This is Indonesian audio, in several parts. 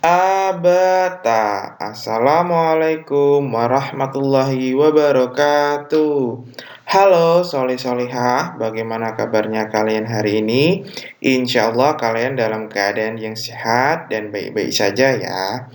Abata. Assalamualaikum warahmatullahi wabarakatuh. Halo Soleh Solihah, bagaimana kabarnya kalian hari ini? Insya Allah kalian dalam keadaan yang sehat dan baik-baik saja ya.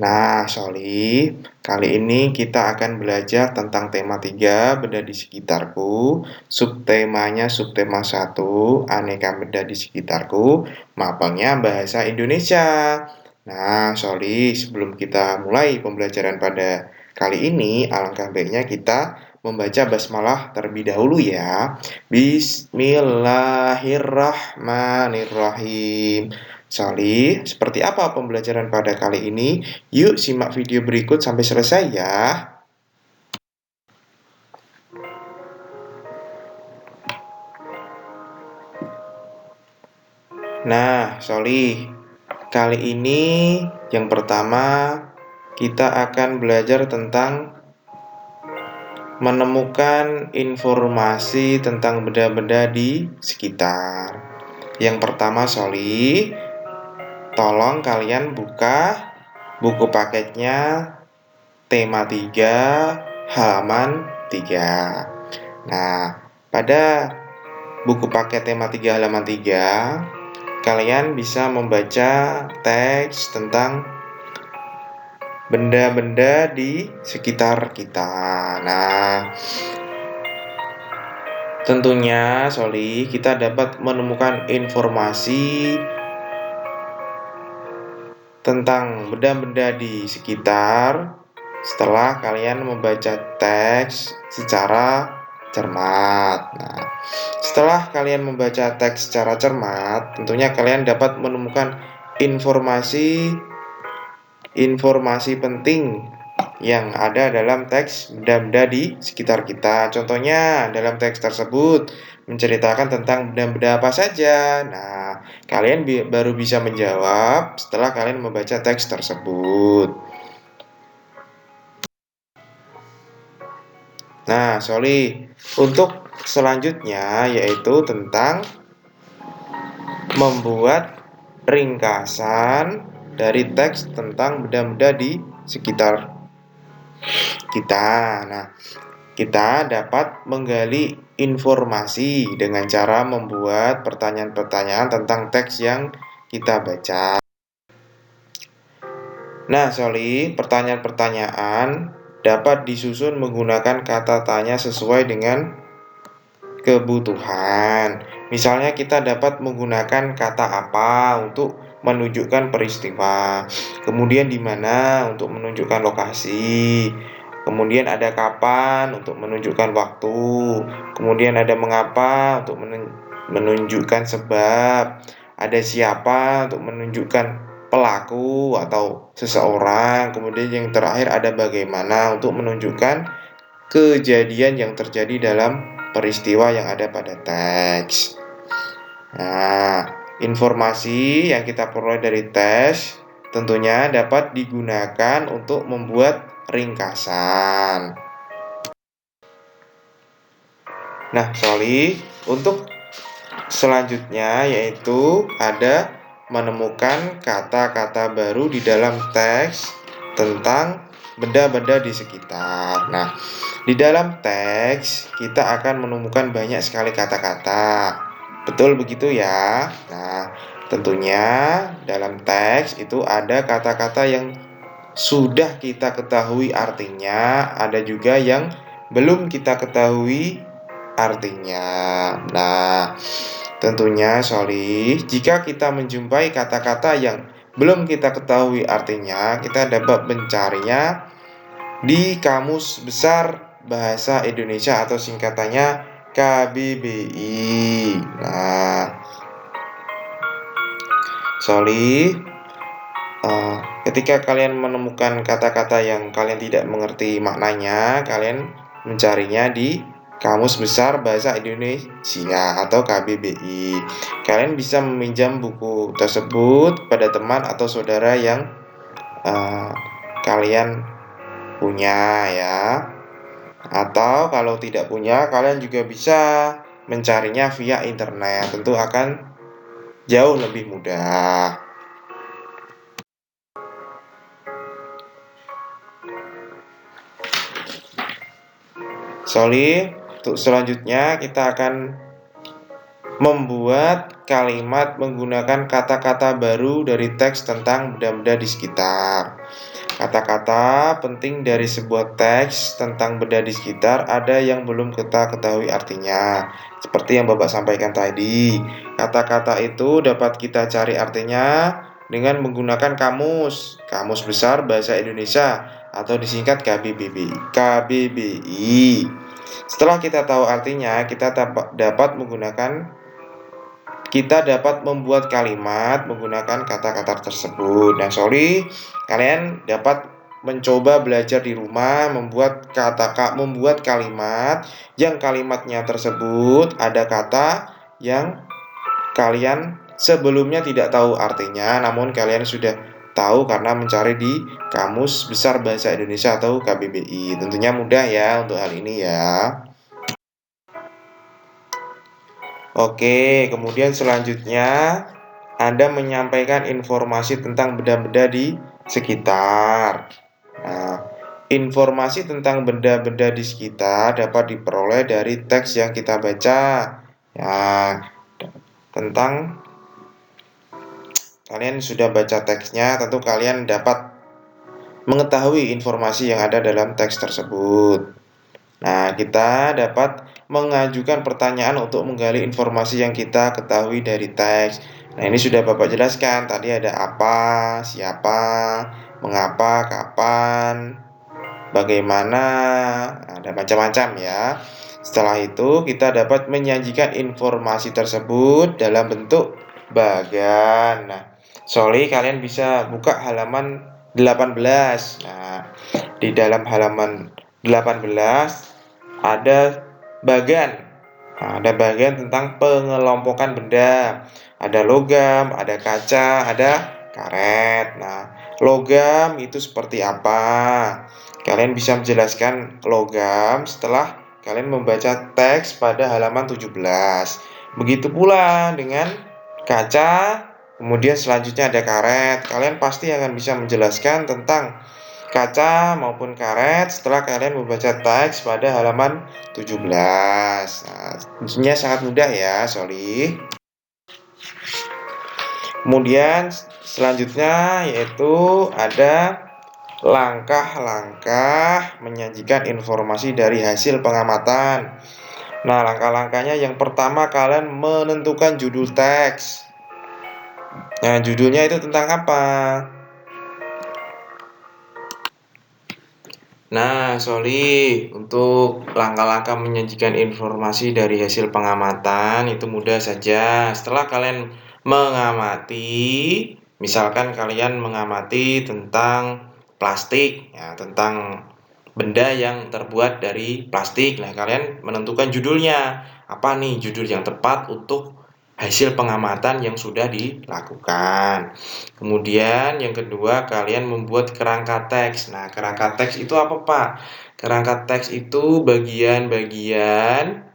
Nah, Solih, kali ini kita akan belajar tentang tema 3, benda di sekitarku. Subtemanya subtema 1, aneka benda di sekitarku. Mapelnya bahasa Indonesia. Nah, Solih, sebelum kita mulai pembelajaran pada kali ini, alangkah baiknya kita membaca basmalah terlebih dahulu ya. Bismillahirrahmanirrahim. Solih, seperti apa pembelajaran pada kali ini? Yuk simak video berikut sampai selesai ya. Nah, Solih, kali ini yang pertama kita akan belajar tentang menemukan informasi tentang benda-benda di sekitar. Yang pertama, Solih, tolong kalian buka buku paketnya tema 3 halaman 3. Nah, pada buku paket tema 3 halaman 3, kalian bisa membaca teks tentang benda-benda di sekitar kita. Nah, tentunya, Soli, kita dapat menemukan informasi tentang benda-benda di sekitar setelah kalian membaca teks secara cermat. Nah, setelah kalian membaca teks secara cermat, tentunya kalian dapat menemukan informasi penting yang ada dalam teks benda-benda di sekitar kita. Contohnya, dalam teks tersebut menceritakan tentang benda-benda apa saja. Nah, kalian baru bisa menjawab setelah kalian membaca teks tersebut. Nah, Soli, untuk selanjutnya yaitu tentang membuat ringkasan dari teks tentang benda-benda di sekitar kita. Nah, kita dapat menggali informasi dengan cara membuat pertanyaan-pertanyaan tentang teks yang kita baca. Nah, Soli, pertanyaan-pertanyaan dapat disusun menggunakan kata tanya sesuai dengan kebutuhan. Misalnya kita dapat menggunakan kata apa untuk menunjukkan peristiwa, kemudian di mana untuk menunjukkan lokasi, kemudian ada kapan untuk menunjukkan waktu, kemudian ada mengapa untuk menunjukkan sebab, ada siapa untuk menunjukkan pelaku atau seseorang, kemudian yang terakhir ada bagaimana untuk menunjukkan kejadian yang terjadi dalam peristiwa yang ada pada teks. Nah, informasi yang kita peroleh dari teks tentunya dapat digunakan untuk membuat ringkasan. Nah, Soli, untuk selanjutnya yaitu ada menemukan kata-kata baru di dalam teks tentang benda-benda di sekitar. Nah, di dalam teks kita akan menemukan banyak sekali kata-kata. Betul begitu ya? Nah, tentunya dalam teks itu ada kata-kata yang sudah kita ketahui artinya, ada juga yang belum kita ketahui artinya. Nah, tentunya Solih, jika kita menjumpai kata-kata yang belum kita ketahui artinya, kita dapat mencarinya di Kamus Besar Bahasa Indonesia atau singkatannya KBBI. Nah, Solih, ketika kalian menemukan kata-kata yang kalian tidak mengerti maknanya, kalian mencarinya di Kamus Besar Bahasa Indonesia atau KBBI. Kalian bisa meminjam buku tersebut pada teman atau saudara yang kalian punya ya. Atau kalau tidak punya, kalian juga bisa mencarinya via internet. Tentu akan jauh lebih mudah. Soli, untuk selanjutnya kita akan membuat kalimat menggunakan kata-kata baru dari teks tentang benda-benda di sekitar. Kata-kata penting dari sebuah teks tentang benda di sekitar ada yang belum kita ketahui artinya. Seperti yang Bapak sampaikan tadi, kata-kata itu dapat kita cari artinya dengan menggunakan Kamus Besar Bahasa Indonesia atau disingkat KBBI. Setelah kita tahu artinya, kita dapat membuat kalimat menggunakan kata-kata tersebut. Nah, kalian dapat mencoba belajar di rumah membuat kalimat yang kalimatnya tersebut ada kata yang kalian sebelumnya tidak tahu artinya, namun kalian sudah tahu karena mencari di Kamus Besar Bahasa Indonesia atau KBBI. Tentunya mudah ya untuk hal ini ya. Oke, kemudian selanjutnya Anda menyampaikan informasi tentang benda-benda di sekitar. Nah, informasi tentang benda-benda di sekitar dapat diperoleh dari teks yang kita baca. Ya, tentang kalian sudah baca teksnya, tentu kalian dapat mengetahui informasi yang ada dalam teks tersebut. Nah, kita dapat mengajukan pertanyaan untuk menggali informasi yang kita ketahui dari teks. Nah, ini sudah Bapak jelaskan. Tadi ada apa, siapa, mengapa, kapan, bagaimana, ada macam-macam ya. Setelah itu, kita dapat menyajikan informasi tersebut dalam bentuk bagan. Nah, kalian bisa buka halaman 18. Nah, di dalam halaman 18 ada bagan. Nah, ada bagian tentang pengelompokan benda. Ada logam, ada kaca, ada karet. Nah, logam itu seperti apa? Kalian bisa menjelaskan logam setelah kalian membaca teks pada halaman 17. Begitu pula dengan kaca, kemudian selanjutnya ada karet. Kalian pasti akan bisa menjelaskan tentang kaca maupun karet setelah kalian membaca teks pada halaman 17. Nah, tentunya sangat mudah ya, Kemudian selanjutnya yaitu ada langkah-langkah menyajikan informasi dari hasil pengamatan. Nah, langkah-langkahnya yang pertama kalian menentukan judul teks. Nah, judulnya itu tentang apa? Nah, untuk langkah-langkah menyajikan informasi dari hasil pengamatan itu mudah saja. Setelah kalian mengamati, misalkan kalian mengamati tentang plastik, ya, tentang benda yang terbuat dari plastik. Nah, kalian menentukan judulnya. Apa nih judul yang tepat untuk hasil pengamatan yang sudah dilakukan. Kemudian yang kedua, kalian membuat kerangka teks. Nah, kerangka teks itu apa, Pak? Kerangka teks itu bagian-bagian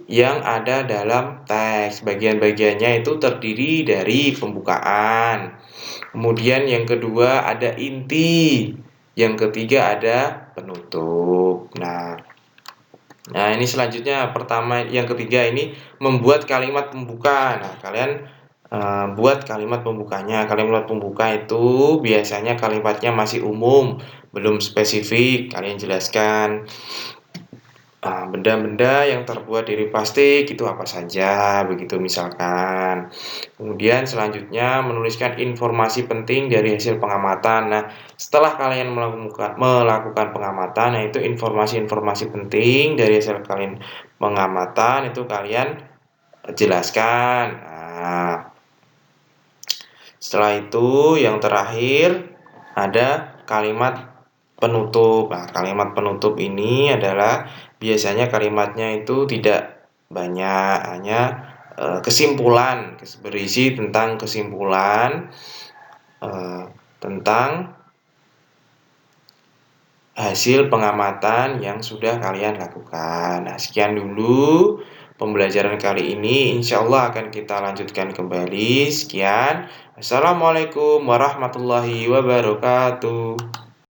yang ada dalam teks. Bagian-bagiannya itu terdiri dari pembukaan. Kemudian yang kedua ada inti. Yang ketiga ada penutup. Nah, ini selanjutnya yang ketiga ini membuat kalimat pembuka. Nah, kalian buat kalimat pembukanya. Kalimat pembuka itu biasanya kalimatnya masih umum, belum spesifik. Kalian jelaskan benda-benda yang terbuat dari plastik itu apa saja, begitu misalkan. Kemudian selanjutnya menuliskan informasi penting dari hasil pengamatan. Nah, setelah kalian melakukan pengamatan, yaitu informasi-informasi penting dari hasil kalian pengamatan itu kalian jelaskan. Nah, setelah itu yang terakhir ada kalimat penutup. Nah, kalimat penutup ini adalah biasanya kalimatnya itu tidak banyak, hanya kesimpulan, berisi tentang kesimpulan tentang hasil pengamatan yang sudah kalian lakukan. Nah, sekian dulu pembelajaran kali ini. Insya Allah akan kita lanjutkan kembali. Sekian. Assalamualaikum warahmatullahi wabarakatuh.